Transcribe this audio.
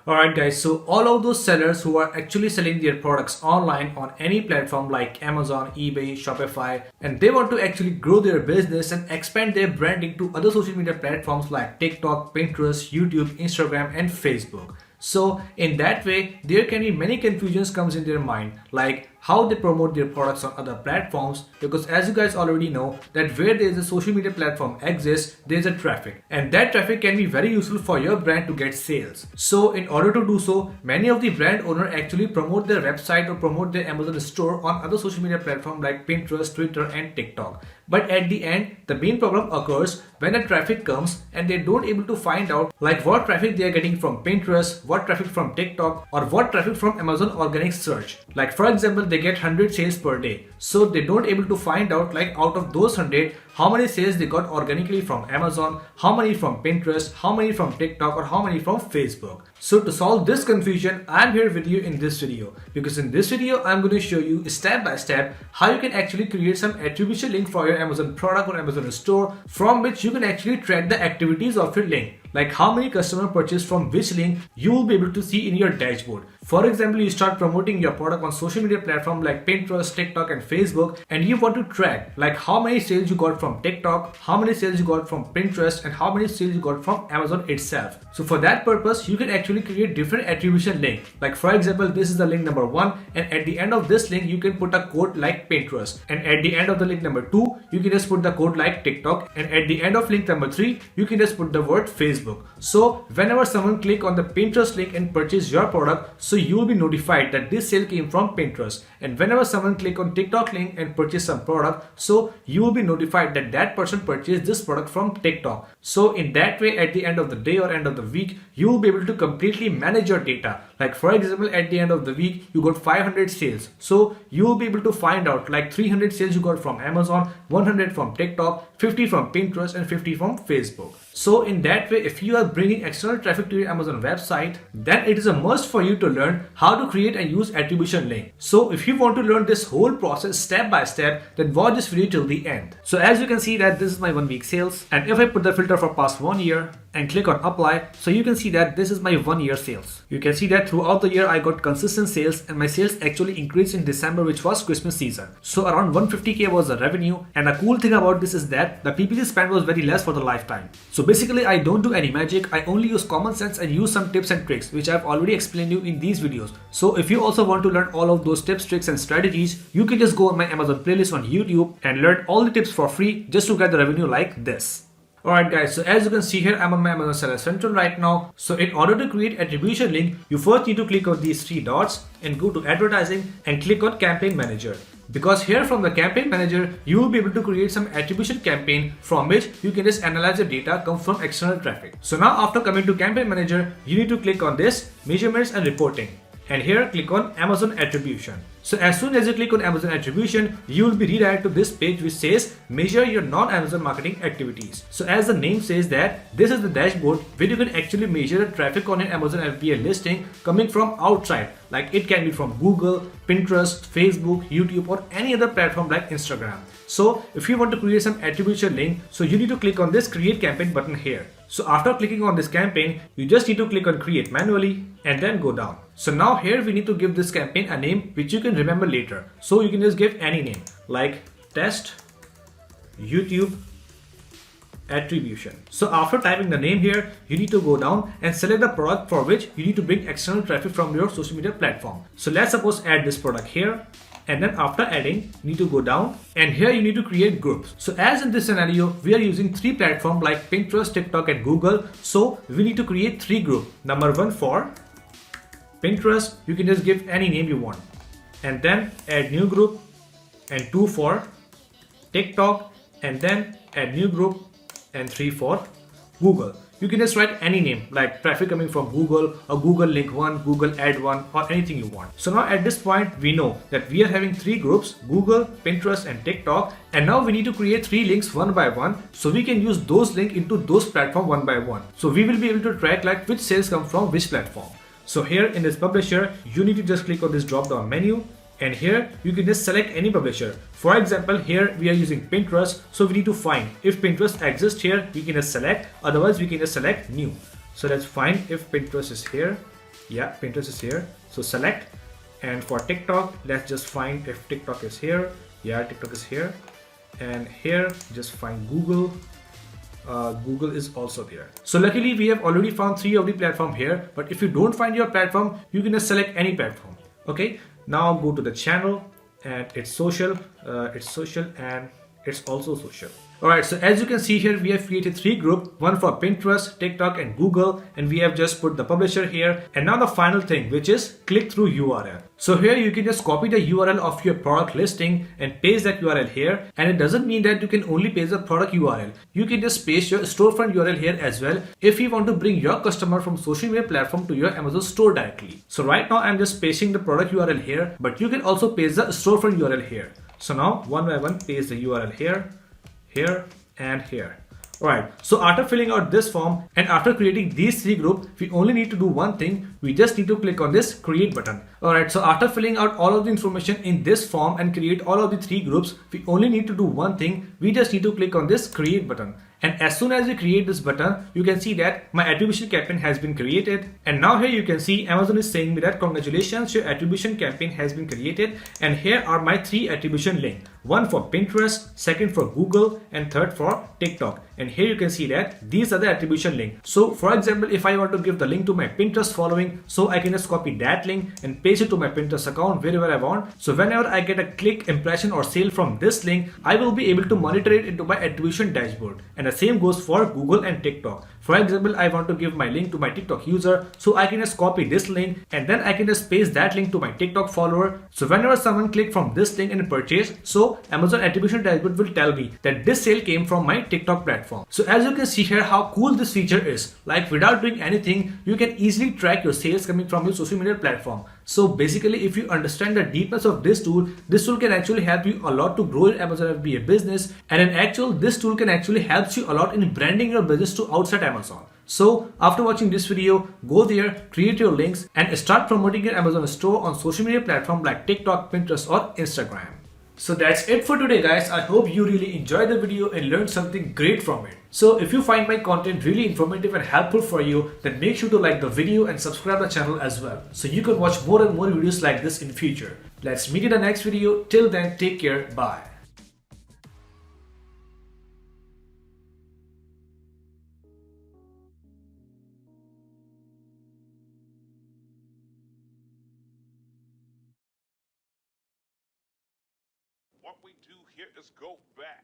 Alright guys, so all of those sellers who are actually selling their products online on any platform like Amazon, eBay, Shopify, and they want to actually grow their business and expand their branding to other social media platforms like TikTok, Pinterest, YouTube, Instagram, and Facebook. So in that way, there can be many confusions comes in their mind, like how they promote their products on other platforms, because as you guys already know that where there is a social media platform exists, there is a traffic, and that traffic can be very useful for your brand to get sales. So in order to do so, many of the brand owner actually promote their website or promote their Amazon store on other social media platforms like Pinterest, Twitter, and TikTok. But at the end, the main problem occurs when the traffic comes and they don't able to find out like what traffic they are getting from Pinterest, what traffic from TikTok, or what traffic from Amazon organic search. Like for example, they get 100 sales per day. So they don't able to find out like out of those 100, how many sales they got organically from Amazon, how many from Pinterest, how many from TikTok, or how many from Facebook. So to solve this confusion, I'm here with you in this video, because in this video I'm going to show you step by step how you can actually create some attribution link for your Amazon product or Amazon store, from which you can actually track the activities of your link, like how many customers purchased from which link you will be able to see in your dashboard. For example, you start promoting your product on social media platform like Pinterest, TikTok, and Facebook, and you want to track like how many sales you got from TikTok, how many sales you got from Pinterest, and how many sales you got from Amazon itself. So for that purpose, you can actually create different attribution link. Like for example, this is the link number 1, and at the end of this link, you can put a code like Pinterest, and at the end of the link number 2, you can just put the code like TikTok, and at the end of link number 3, you can just put the word Facebook. So whenever someone click on the Pinterest link and purchase your product, so you will be notified that this sale came from Pinterest. And whenever someone click on TikTok link and purchase some product, so you will be notified that that person purchased this product from TikTok. So in that way, at the end of the day or end of the week, you will be able to completely manage your data. Like for example, at the end of the week, you got 500 sales. So you will be able to find out like 300 sales you got from Amazon, 100 from TikTok, 50 from Pinterest, and 50 from Facebook. So in that way, if you are bringing external traffic to your Amazon website, then it is a must for you to learn how to create and use attribution link. So if you want to learn this whole process step by step, then watch this video till the end. So as you can see that this is my 1 week sales, and if I put the filter for past 1 year and click on apply, so you can see that this is my 1 year sales. You can see that throughout the year I got consistent sales, and my sales actually increased in December, which was Christmas season. So around 150k was the revenue, and the cool thing about this is that the PPC spend was very less for the lifetime. So basically I don't do any magic, I only use common sense and use some tips and tricks which I've already explained you in these videos. So if you also want to learn all of those tips, tricks, and strategies, you can just go on my Amazon playlist on YouTube and learn all the tips for free just to get the revenue like this. Alright guys, so as you can see here, I'm on my Amazon Seller Central right now. So in order to create attribution link, you first need to click on these 3 dots and go to advertising and click on campaign manager. Because here from the campaign manager, you will be able to create some attribution campaign from which you can just analyze the data comes from external traffic. So now after coming to campaign manager, you need to click on this measurements and reporting. And here click on Amazon attribution. So as soon as you click on Amazon attribution, you will be redirected to this page which says measure your non-Amazon marketing activities. So as the name says that this is the dashboard where you can actually measure the traffic on your Amazon FBA listing coming from outside. Like it can be from Google, Pinterest, Facebook, YouTube, or any other platform like Instagram. So if you want to create some attribution link, so you need to click on this create campaign button here. So after clicking on this campaign, you just need to click on create manually and then go down. So now here we need to give this campaign a name which you can remember later. So you can just give any name like test YouTube attribution. So after typing the name here, you need to go down and select the product for which you need to bring external traffic from your social media platform. So let's suppose add this product here. And then after adding, you need to go down and here you need to create groups. So as in this scenario, we are using 3 platforms like Pinterest, TikTok, and Google. So we need to create 3 groups. Number 1 for Pinterest, you can just give any name you want. And then add new group, and 2 for TikTok, and then add new group, and 3 for Google. You can just write any name like traffic coming from Google or Google link 1, Google ad 1, or anything you want. So now at this point we know that we are having 3 groups, Google, Pinterest, and TikTok, and now we need to create 3 links one by one so we can use those links into those platforms one by one. So we will be able to track like which sales come from which platform. So here in this publisher, you need to just click on this drop down menu, and here you can just select any publisher. For example, here we are using Pinterest, so we need to find if Pinterest exists here, we can just select, otherwise we can just select new. So let's find if Pinterest is here, Yeah, Pinterest is here. So select, and for TikTok, let's just find if TikTok is here. Yeah, TikTok is here. And here, just find Google. Google is also there. So luckily we have already found 3 of the platform here, but if you don't find your platform, you can just select any platform. Okay, now go to the channel, and it's social, and it's also social. Alright, so as you can see here, we have created 3 groups, one for Pinterest, TikTok and Google, and we have just put the publisher here. And now the final thing, which is click through URL. So here you can just copy the URL of your product listing and paste that URL here. And it doesn't mean that you can only paste the product URL. You can just paste your storefront URL here as well if you want to bring your customer from social media platform to your Amazon store directly. So right now I'm just pasting the product URL here, but you can also paste the storefront URL here. So now one by one paste the URL here, here and here. Alright, so after filling out this form and after creating these 3 groups, we only need to do one thing. We just need to click on this create button. Alright, so after filling out all of the information in this form and create all of the 3 groups, we only need to do one thing. We just need to click on this create button. And as soon as we create this button, you can see that my attribution campaign has been created. And now here you can see Amazon is saying me that congratulations, your attribution campaign has been created. And here are my 3 attribution links. One for Pinterest, second for Google, and third for TikTok. And here you can see that these are the attribution links. So for example, if I want to give the link to my Pinterest following, so I can just copy that link and paste it to my Pinterest account wherever I want. So whenever I get a click, impression or sale from this link, I will be able to monitor it into my attribution dashboard. And the same goes for Google and TikTok. For example, I want to give my link to my TikTok user, so I can just copy this link and then I can just paste that link to my TikTok follower. So whenever someone click from this link and purchase, so Amazon attribution dashboard will tell me that this sale came from my TikTok platform. So as you can see here how cool this feature is. Like without doing anything, you can easily track your sales coming from your social media platform. So basically, if you understand the deepness of this tool can actually help you a lot to grow your Amazon FBA business. And in actual, this tool can actually help you a lot in branding your business to outside Amazon. So after watching this video, go there, create your links and start promoting your Amazon store on social media platform like TikTok, Pinterest or Instagram. So that's it for today guys. I hope you really enjoyed the video and learned something great from it. So if you find my content really informative and helpful for you, then make sure to like the video and subscribe the channel as well, so you can watch more and more videos like this in future. Let's meet in the next video. Till then, take care. Bye. What we do here is go back.